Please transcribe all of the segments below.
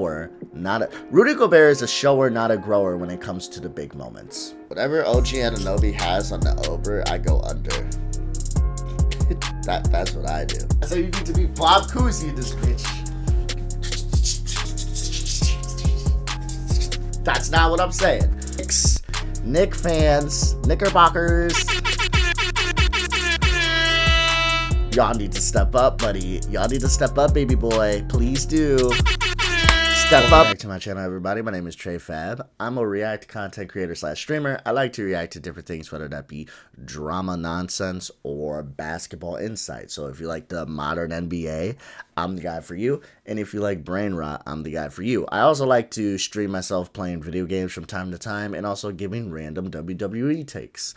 Not a Rudy Gobert is a shower, not a grower when it comes to the big moments. Whatever OG Anunoby has on the over, I go under. That's what I do. So you need to be Bob Cousy in this bitch. That's not what I'm saying. Nick fans, Knickerbockers. Y'all need to step up, buddy. Y'all need to step up, baby boy. Please do. Step up. Welcome back to my channel, everybody. My name is Trey Fab. I'm a React content creator / streamer. I like to react to different things, whether that be drama nonsense or basketball insight. So if you like the modern NBA, I'm the guy for you. And if you like brain rot, I'm the guy for you. I also like to stream myself playing video games from time to time and also giving random WWE takes.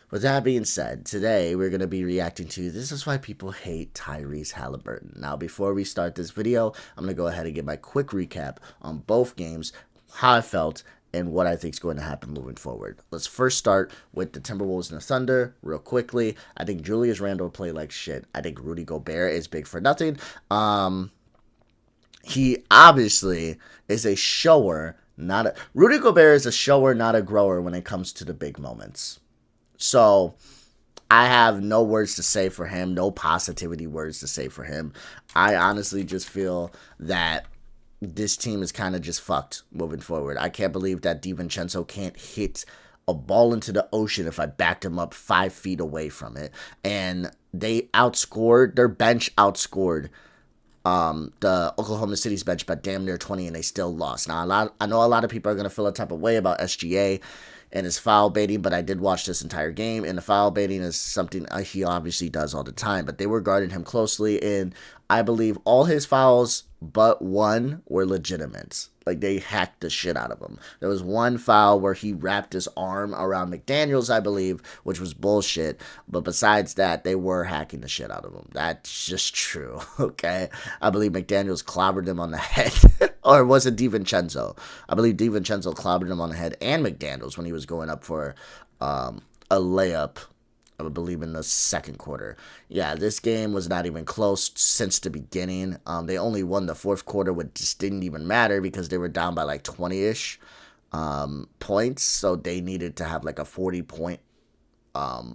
With that being said, today we're going to be reacting to This Is Why People Hate Tyrese Haliburton. Now, before we start this video, I'm going to go ahead and give my quick recap on both games, how I felt, and what I think is going to happen moving forward. Let's first start with the Timberwolves and the Thunder real quickly. I think Julius Randle played like shit. I think Rudy Gobert is big for nothing. He obviously is a shower, Rudy Gobert is a shower, not a grower when it comes to the big moments. So, I have no words to say for him, no positivity words to say for him. I honestly just feel that this team is kind of just fucked moving forward. I can't believe that DiVincenzo can't hit a ball into the ocean if I backed him up 5 feet away from it. And they outscored, their bench outscored the Oklahoma City's bench by damn near 20, and they still lost. Now, I know a lot of people are going to feel a type of way about SGA and his foul baiting, but I did watch this entire game, and the foul baiting is something he obviously does all the time, but they were guarding him closely, and I believe all his fouls but one were legitimate. Like, they hacked the shit out of him. There was one foul where he wrapped his arm around McDaniels, I believe, which was bullshit, but besides that, they were hacking the shit out of him. That's just true, okay? I believe McDaniels clobbered him on the head, or was it DiVincenzo? I believe DiVincenzo clobbered him on the head, and McDaniels when he was going up for a layup, I believe, in the second quarter. Yeah, this game was not even close since the beginning. They only won the fourth quarter, which just didn't even matter because they were down by like 20-ish points. So they needed to have like a 40-point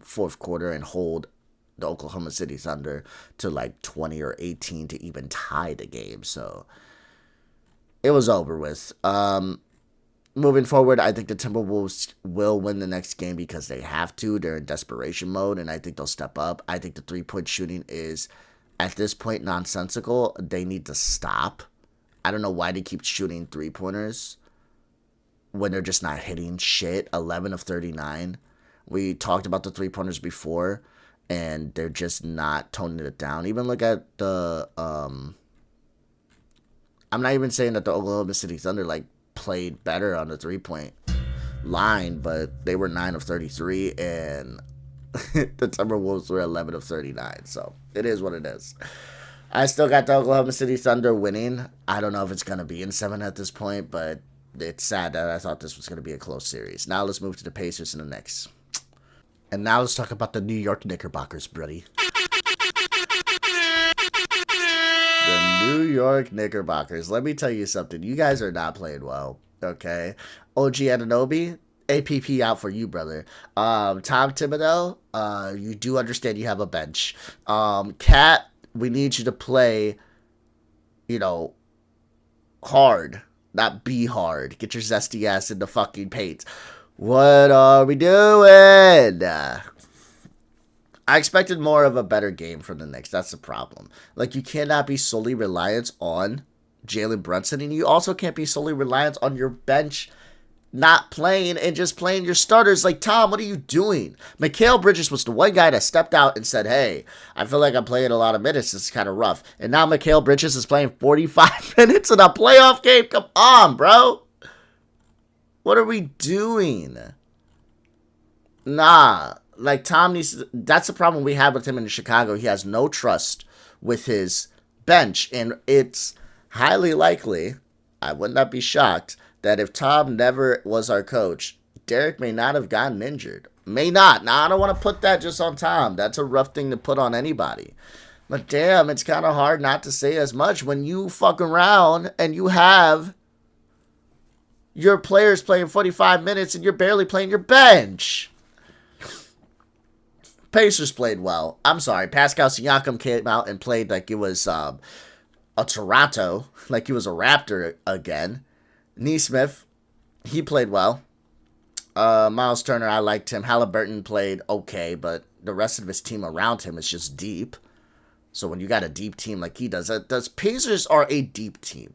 fourth quarter and hold the Oklahoma City Thunder to like 20 or 18 to even tie the game. So it was over with. Moving forward, I think the Timberwolves will win the next game because they have to. They're in desperation mode, and I think they'll step up. I think the three-point shooting is, at this point, nonsensical. They need to stop. I don't know why they keep shooting three-pointers when they're just not hitting shit. 11 of 39. We talked about the three-pointers before, and they're just not toning it down. Even look at the... I'm not even saying that the Oklahoma City Thunder, like, played better on the three-point line, but they were 9 of 33, and the Timberwolves were 11 of 39, so it is what it is. I still got the Oklahoma City Thunder winning. I don't know if it's going to be in 7 at this point, but it's sad that I thought this was going to be a close series. Now let's move to the Pacers and the Knicks. And now let's talk about the New York Knickerbockers, buddy. New York Knickerbockers. Let me tell you something. You guys are not playing well, okay? OG Anunoby, APP out for you, brother. Tom Thibodeau, you do understand you have a bench. Cat, we need you to play, hard, not be hard. Get your zesty ass in the fucking paint. What are we doing? I expected more of a better game from the Knicks. That's the problem. Like, you cannot be solely reliant on Jalen Brunson, and you also can't be solely reliant on your bench not playing and just playing your starters. Like, Tom, what are you doing? Mikal Bridges was the one guy that stepped out and said, hey, I feel like I'm playing a lot of minutes. This is kind of rough. And now Mikal Bridges is playing 45 minutes in a playoff game. Come on, bro. What are we doing? Nah. Like, Tom needs to, that's the problem we have with him in Chicago. He has no trust with his bench, and it's highly likely, I would not be shocked, that if Tom never was our coach, Derek may not have gotten injured. May not. Now, I don't want to put that just on Tom. That's a rough thing to put on anybody. But damn, it's kind of hard not to say as much when you fuck around and you have your players playing 45 minutes and you're barely playing your bench. Pacers played well. I'm sorry. Pascal Siakam came out and played like it was a Toronto, like he was a Raptor again. Nesmith, he played well. Miles Turner, I liked him. Haliburton played okay, but the rest of his team around him is just deep. So when you got a deep team like he does, Pacers are a deep team.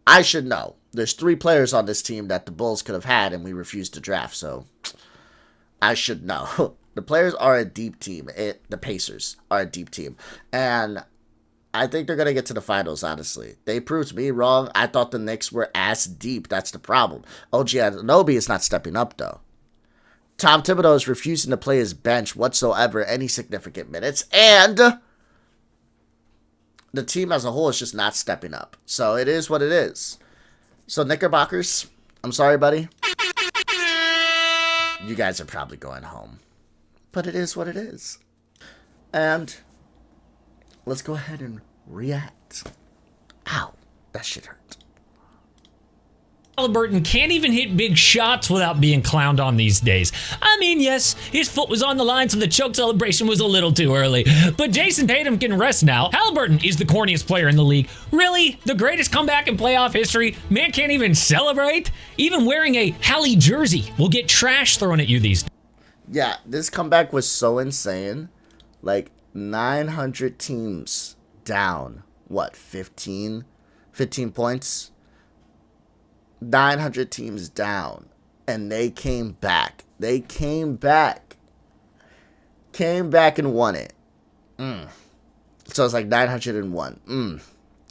I should know. There's 3 players on this team that the Bulls could have had and we refused to draft, so I should know. The players are a deep team. The Pacers are a deep team. And I think they're going to get to the finals, honestly. They proved me wrong. I thought the Knicks were ass deep. That's the problem. OG Anunoby is not stepping up, though. Tom Thibodeau is refusing to play his bench whatsoever any significant minutes. And the team as a whole is just not stepping up. So it is what it is. So Knickerbockers, I'm sorry, buddy. You guys are probably going home. But it is what it is. And let's go ahead and react. Ow, that shit hurt. Haliburton can't even hit big shots without being clowned on these days. I mean, yes, his foot was on the line, so the choke celebration was a little too early. But Jason Tatum can rest now. Haliburton is the corniest player in the league. Really? The greatest comeback in playoff history? Man can't even celebrate? Even wearing a Hallie jersey will get trash thrown at you these days. Yeah, this comeback was so insane. Like, 900 teams down. What, 15 points? 900 teams down. And they came back. They came back. Came back and won it. So it's like 901.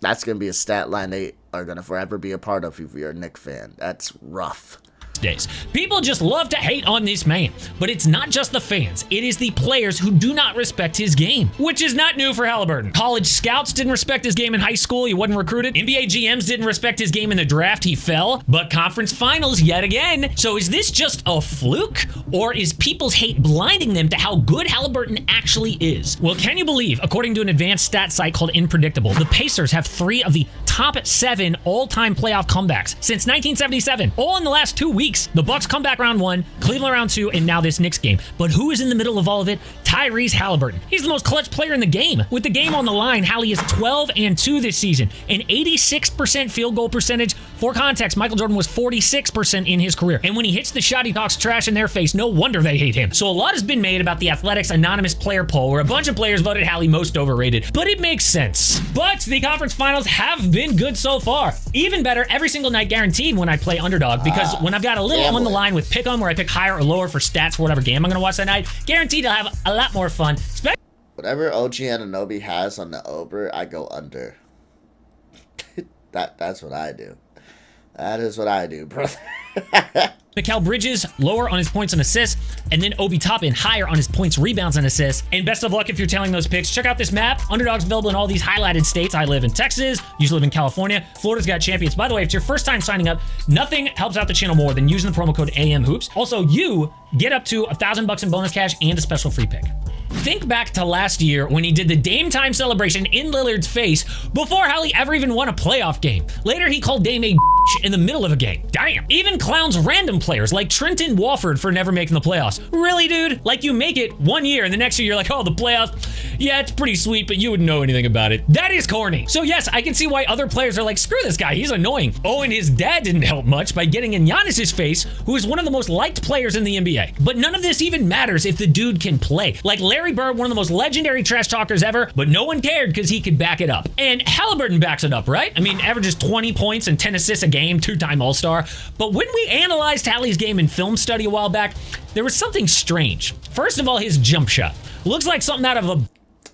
That's going to be a stat line they are going to forever be a part of if you're a Knicks fan. That's rough. Days. People just love to hate on this man, but it's not just the fans, it is the players who do not respect his game, which is not new for Haliburton. College scouts didn't respect his game in high school, he wasn't recruited. NBA GMs didn't respect his game in the draft, he fell. But conference finals yet again. So is this just a fluke, or is people's hate blinding them to how good Haliburton actually is? Well, can you believe, according to an advanced stat site called Unpredictable, the Pacers have 3 of the top 7 all-time playoff comebacks since 1977, all in the last 2 weeks. The Bucks come back round 1, Cleveland round 2, and now this Knicks game. But who is in the middle of all of it? Tyrese Haliburton. He's the most clutch player in the game. With the game on the line, Hallie is 12-2 this season, an 86% field goal percentage. For context, Michael Jordan was 46% in his career. And when he hits the shot, he talks trash in their face. No wonder they hate him. So a lot has been made about the Athletics anonymous player poll, where a bunch of players voted Hallie most overrated. But it makes sense. But the conference finals have been good so far. Even better, every single night guaranteed when I play underdog, because when I've got a little on the line with pick 'em, where I pick higher or lower for stats for whatever game I'm going to watch that night, guaranteed to have a lot more fun. Whatever OG Anunoby has on the over, I go under. That's what I do. That is what I do, brother. Mikal Bridges lower on his points and assists, and then Obi Toppin higher on his points, rebounds, and assists. And best of luck if you're telling those picks. Check out this map. Underdog's available in all these highlighted states. I live in Texas. Usually live in California. Florida's got champions. By the way, if it's your first time signing up, nothing helps out the channel more than using the promo code AMHOOPS. Also, you get up to $1,000 in bonus cash and a special free pick. Think back to last year when he did the Dame time celebration in Lillard's face before Hallie ever even won a playoff game. Later, he called Dame a in the middle of a game. Damn. Even clowns random players like Trenton Wofford for never making the playoffs. Really, dude? Like, you make it 1 year and the next year you're like, oh, the playoffs, yeah, it's pretty sweet, but you wouldn't know anything about it. That is corny. So yes, I can see why other players are like, screw this guy, he's annoying. Oh, and his dad didn't help much by getting in Giannis's face, who is one of the most liked players in the NBA. But none of this even matters if the dude can play. Like Larry Bird, one of the most legendary trash talkers ever, but no one cared because he could back it up. And Haliburton backs it up, right? I mean, averages 20 points and 10 assists a game, 2-time All-Star. But when we analyzed Hallie's game in film study a while back, there was something strange. First of all, his jump shot. Looks like something out of a...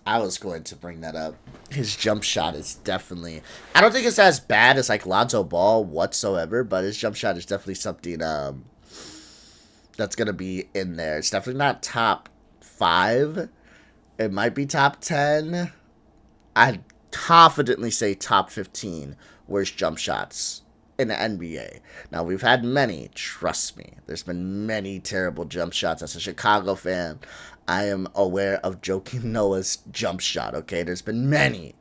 I was going to bring that up. His jump shot is definitely... I don't think it's as bad as like Lonzo Ball whatsoever, but his jump shot is definitely something that's going to be in there. It's definitely not top 5. It might be top 10. I'd confidently say top 15 worst jump shots in the NBA. Now, we've had many, trust me. There's been many terrible jump shots. As a Chicago fan, I am aware of Joakim Noah's jump shot, okay? There's been many.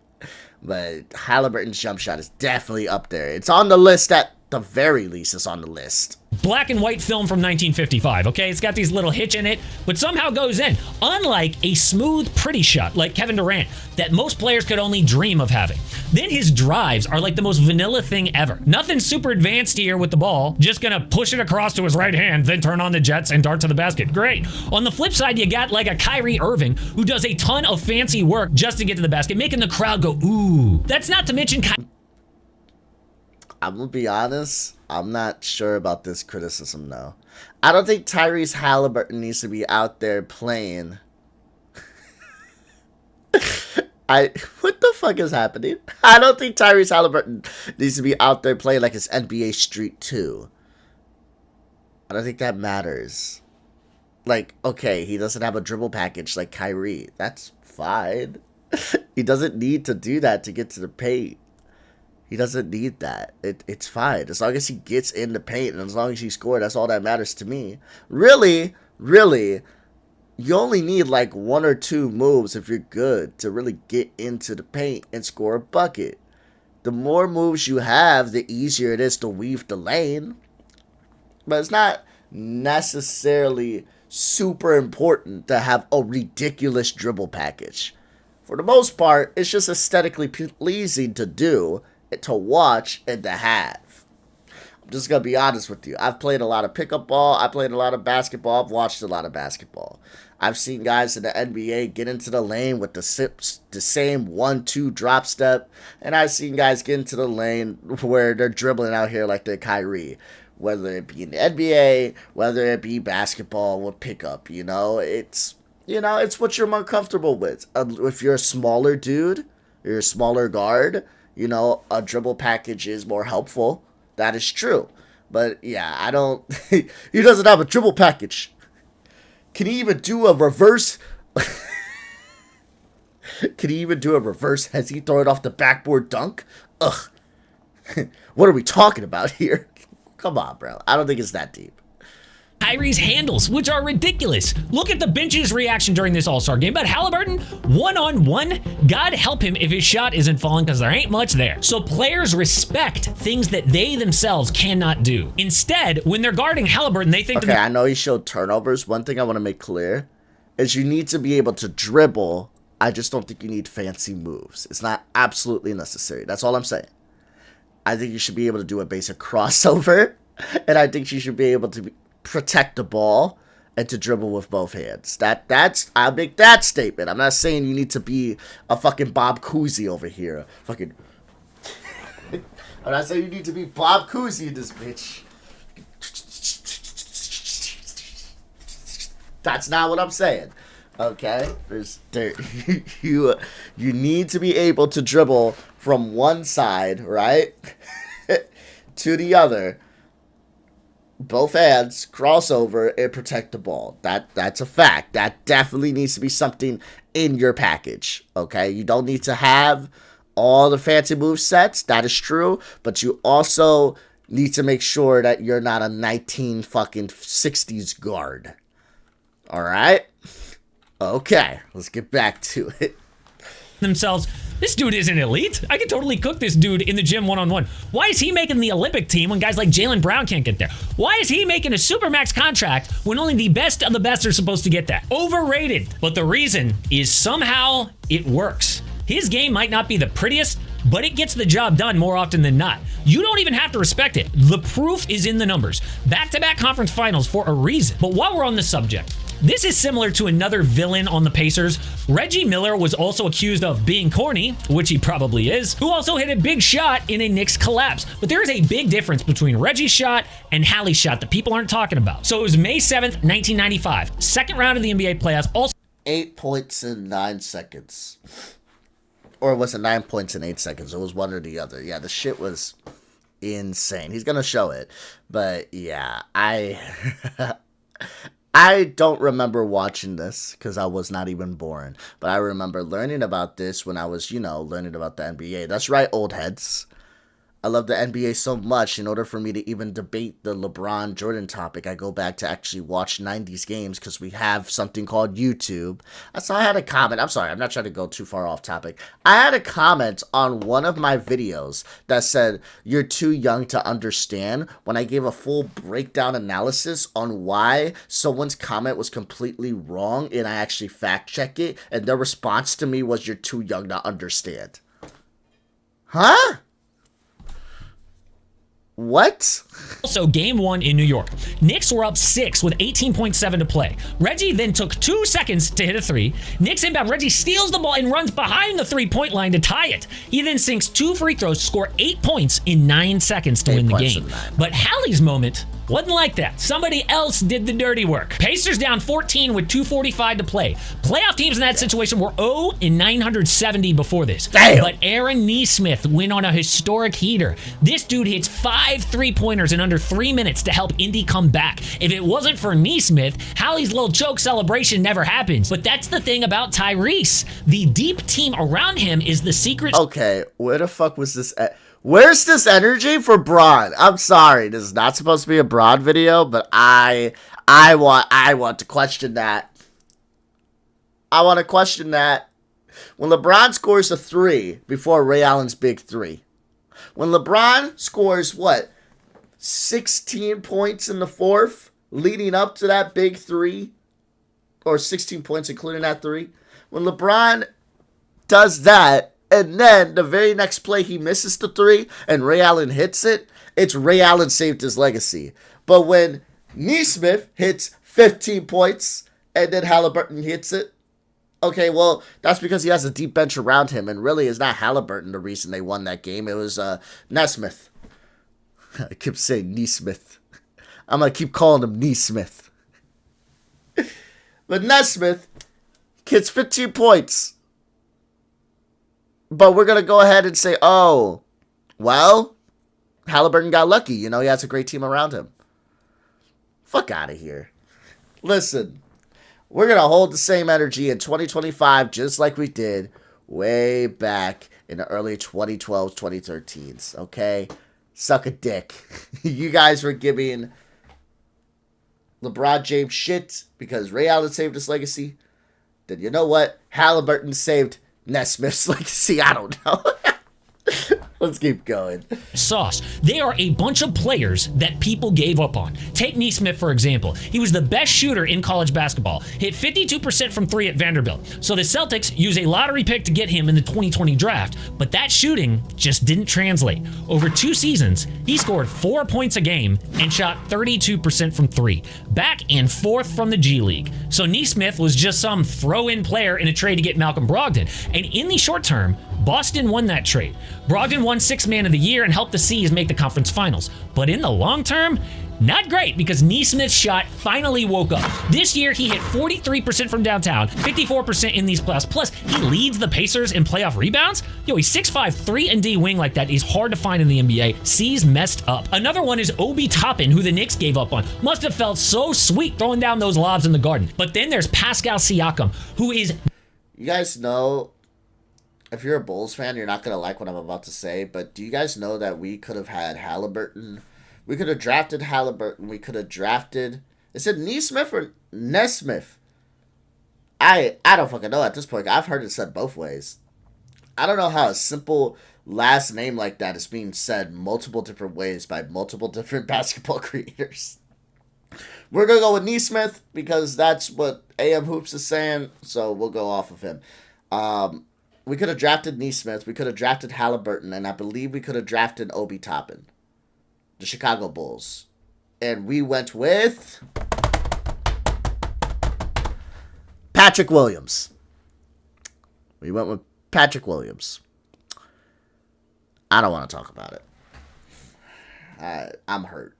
But Haliburton's jump shot is definitely up there. It's on the list at the very least. It's on the list. Black and white film from 1955, okay? It's got these little hitch in it, but somehow goes in. Unlike a smooth, pretty shot like Kevin Durant that most players could only dream of having. Then his drives are like the most vanilla thing ever. Nothing super advanced here with the ball. Just gonna push it across to his right hand, then turn on the jets and dart to the basket. Great. On the flip side, you got like a Kyrie Irving who does a ton of fancy work just to get to the basket, making the crowd go, ooh. That's not to mention I'm gonna be honest, I'm not sure about this criticism though. I don't think Tyrese Haliburton needs to be out there playing. What the fuck is happening? I don't think Tyrese Haliburton needs to be out there playing like it's NBA Street 2. I don't think that matters. Like, okay, he doesn't have a dribble package like Kyrie. That's fine. He doesn't need to do that to get to the paint. He doesn't need that. It's fine. As long as he gets in the paint and as long as he scores, that's all that matters to me. Really, you only need like 1 or 2 moves if you're good to really get into the paint and score a bucket. The more moves you have, the easier it is to weave the lane. But it's not necessarily super important to have a ridiculous dribble package. For the most part, it's just aesthetically pleasing to do, to watch, and to have. I'm just going to be honest with you. I've played a lot of pickup ball. I played a lot of basketball. I've watched a lot of basketball. I've seen guys in the NBA get into the lane with the same 1-2 drop step. And I've seen guys get into the lane where they're dribbling out here like they're Kyrie. Whether it be in the NBA, whether it be basketball with pickup, it's what you're more comfortable with. If you're a smaller dude, you're a smaller guard, a dribble package is more helpful. That is true. But yeah, I don't. He doesn't have a dribble package. Can he even do a reverse? Can he even do a reverse? Has he thrown it off the backboard dunk? Ugh. What are we talking about here? Come on, bro. I don't think it's that deep. Kyrie's handles, which are ridiculous. Look at the bench's reaction during this All-Star game. But Haliburton, one-on-one, God help him if his shot isn't falling because there ain't much there. So players respect things that they themselves cannot do. Instead, when they're guarding Haliburton, they think... Okay, I know he showed turnovers. One thing I want to make clear is you need to be able to dribble. I just don't think you need fancy moves. It's not absolutely necessary. That's all I'm saying. I think you should be able to do a basic crossover, and I think you should be able to protect the ball and to dribble with both hands. I'll make that statement. I'm not saying you need to be a fucking Bob Cousy over here. I'm not saying you need to be Bob Cousy in this bitch. That's not what I'm saying. Okay? You need to be able to dribble from one side, right, to the other. Both hands, crossover, and protect the ball. That's a fact. That definitely needs to be something in your package, okay? You don't need to have all the fancy move sets. That is true. But you also need to make sure that you're not a 1960s guard. All right? Okay, let's get back to it. Themselves, this dude isn't elite. I could totally cook this dude in the gym one-on-one. Why is he making the Olympic team when guys like Jaylen Brown can't get there? Why is he making a supermax contract when only the best of the best are supposed to get that? Overrated. But the reason is somehow it works. His game might not be the prettiest, but it gets the job done more often than not. You don't even have to respect it. The proof is in the numbers. Back-to-back conference finals for a reason. But while we're on the subject, this is similar to another villain on the Pacers. Reggie Miller was also accused of being corny, which he probably is, who also hit a big shot in a Knicks collapse. But there is a big difference between Reggie's shot and Hallie's shot that people aren't talking about. So it was May 7th, 1995, second round of the NBA playoffs. Also 8 points in 9 seconds. Or was it 9 points in 8 seconds? It was one or the other. Yeah, the shit was insane. He's gonna show it. But yeah, I don't remember watching this because I was not even born. But I remember learning about this when I was, learning about the NBA. That's right, old heads. I love the NBA so much. In order for me to even debate the LeBron Jordan topic, I go back to actually watch 90s games because we have something called YouTube. So I had a comment. I'm sorry, I'm not trying to go too far off topic. I had a comment on one of my videos that said, "You're too young to understand," when I gave a full breakdown analysis on why someone's comment was completely wrong, and I actually fact check it, and their response to me was, "You're too young to understand." Huh? What? Also, game 1 in New York. Knicks were up 6 with 18.7 to play. Reggie then took 2 seconds to hit a 3. Knicks inbound. Reggie steals the ball and runs behind the 3-point line to tie it. He then sinks 2 free throws to score 8 points in 9 seconds to win the game. But Hallie's moment wasn't like that. Somebody else did the dirty work. Pacers down 14 with 2:45 to play. Playoff teams in that situation were 0 and 970 before this. Damn. But Aaron Nesmith went on a historic heater. This dude hits 5 3-pointers in under 3 minutes to help Indy come back. If it wasn't for Nesmith, Hallie's little choke celebration never happens. But that's the thing about Tyrese. The deep team around him is the secret. Okay, where the fuck was this at? Where's this energy for Braun? I'm sorry, this is not supposed to be a Braun video, but I want to question that. I want to question that. When LeBron scores a 3 before Ray Allen's big 3. When LeBron scores, 16 points in the fourth, leading up to that big 3, or 16 points including that 3. When LeBron does that, and then the very next play he misses the 3 and Ray Allen hits it, it's Ray Allen saved his legacy. But when Nesmith hits 15 points and then Haliburton hits it, okay, well, that's because he has a deep bench around him, and really it's not Haliburton the reason they won that game. It was Nesmith. I keep saying Nesmith. I'm going to keep calling him Nesmith. But Nesmith gets 15 points. But we're going to go ahead and say, oh, well, Haliburton got lucky. You know, he has a great team around him. Fuck out of here. Listen, we're going to hold the same energy in 2025 just like we did way back in the early 2012s, 2013s, okay? Suck a dick. You guys were giving LeBron James shit because Ray Allen saved his legacy. Then you know what? Haliburton saved Nesmith's legacy. I don't know. Let's keep going. Sauce. They are a bunch of players that people gave up on. Take Nesmith, for example. He was the best shooter in college basketball. Hit 52% from 3 at Vanderbilt. So the Celtics use a lottery pick to get him in the 2020 draft, but that shooting just didn't translate. Over 2 seasons, he scored 4 points a game and shot 32% from 3, back and forth from the G League. So Nesmith was just some throw-in player in a trade to get Malcolm Brogdon. And in the short term, Boston won that trade. Brogdon won 6th Man of the Year and helped the C's make the conference finals. But in the long term, not great because Nesmith's shot finally woke up. This year, he hit 43% from downtown, 54% in these playoffs. Plus, he leads the Pacers in playoff rebounds. Yo, he's 6'5", 3-and-D wing like that is hard to find in the NBA. C's messed up. Another one is Obi Toppin, who the Knicks gave up on. Must have felt so sweet throwing down those lobs in the Garden. But then there's Pascal Siakam, who is... You guys know... If you're a Bulls fan, you're not going to like what I'm about to say, but do you guys know that we could have had Haliburton? We could have drafted Haliburton. We could have drafted... Is it Nesmith or Nesmith? I don't fucking know at this point. I've heard it said both ways. I don't know how a simple last name like that is being said multiple different ways by multiple different basketball creators. We're going to go with Nesmith because that's what AM Hoops is saying, so we'll go off of him. We could have drafted Nesmith, we could have drafted Haliburton, and I believe we could have drafted Obi Toppin, the Chicago Bulls. And we went with Patrick Williams. We went with Patrick Williams. I don't want to talk about it. I'm hurt.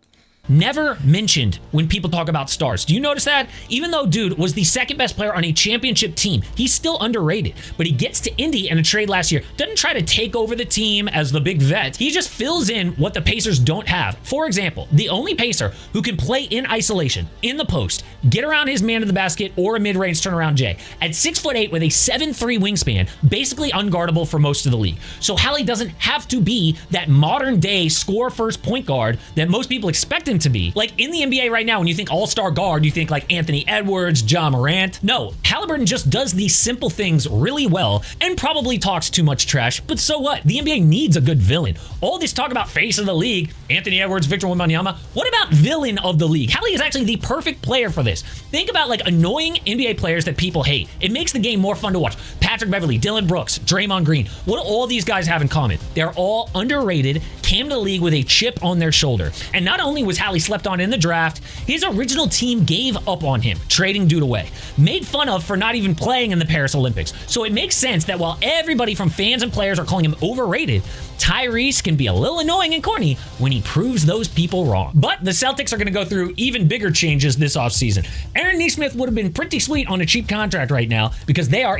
never mentioned when people talk about stars. Do you notice that? Even though dude was the second best player on a championship team, he's still underrated. But he gets to Indy in a trade last year, doesn't try to take over the team as the big vet. He just fills in what the Pacers don't have. For example, the only Pacer who can play in isolation, in the post, get around his man to the basket or a mid-range turnaround J, at 6'8" with a 7'3" wingspan, basically unguardable for most of the league. So Hallie doesn't have to be that modern day score first point guard that most people expect him to be. Like in the NBA right now, when you think all-star guard, you think like Anthony Edwards, Ja Morant. No, Haliburton just does these simple things really well and probably talks too much trash, but so what? The NBA needs a good villain. All this talk about face of the league, Anthony Edwards, Victor Wembanyama, what about villain of the league? Hallie is actually the perfect player for this. Think about like annoying NBA players that people hate. It makes the game more fun to watch. Patrick Beverley, Dylan Brooks, Draymond Green. What do all these guys have in common? They're all underrated, came to the league with a chip on their shoulder. And not only was Hallie slept on in the draft, his original team gave up on him, trading dude away. Made fun of for not even playing in the Paris Olympics. So it makes sense that while everybody from fans and players are calling him overrated, Tyrese can be a little annoying and corny when he proves those people wrong. But the Celtics are going to go through even bigger changes this offseason. Aaron Nesmith would have been pretty sweet on a cheap contract right now because they are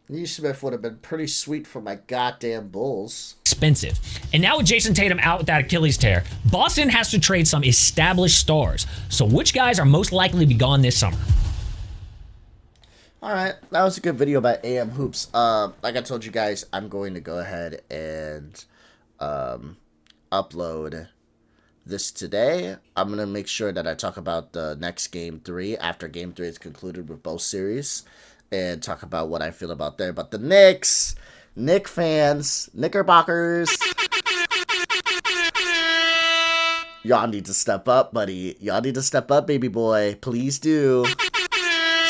Nesmith would have been pretty sweet for my goddamn Bulls. Expensive. And now with Jason Tatum out with that Achilles tear, Boston has to trade some established stars. So which guys are most likely to be gone this summer? All right, that was a good video about AM Hoops. Like I told you guys, I'm going to go ahead and upload this today. I'm going to make sure that I talk about the next Game 3 after Game 3 is concluded with both series and talk about what I feel about there. But the Knicks, Knick fans, Knickerbockers, y'all need to step up, buddy. Y'all need to step up, baby boy. Please do.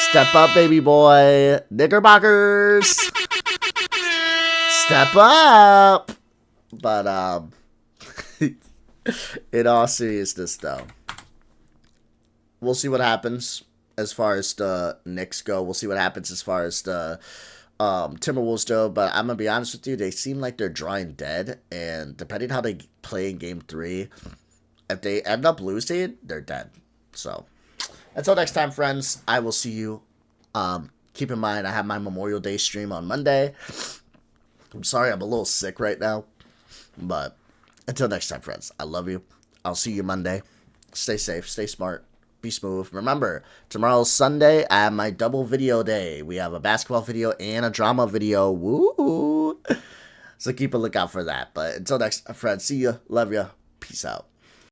Step up, baby boy. Knickerbockers. Step up. But, in all seriousness, though, we'll see what happens as far as the Knicks go. We'll see what happens as far as the Timberwolves go. But I'm going to be honest with you, they seem like they're drawing dead. And depending on how they play in Game 3, if they end up losing, they're dead. So until next time, friends, I will see you. Keep in mind, I have my Memorial Day stream on Monday. I'm sorry, I'm a little sick right now. But until next time, friends, I love you. I'll see you Monday. Stay safe, stay smart, be smooth. Remember, tomorrow's Sunday. I have my double video day. We have a basketball video and a drama video. Woo! So keep a lookout for that. But until next time, friends, see you. Love you. Peace out.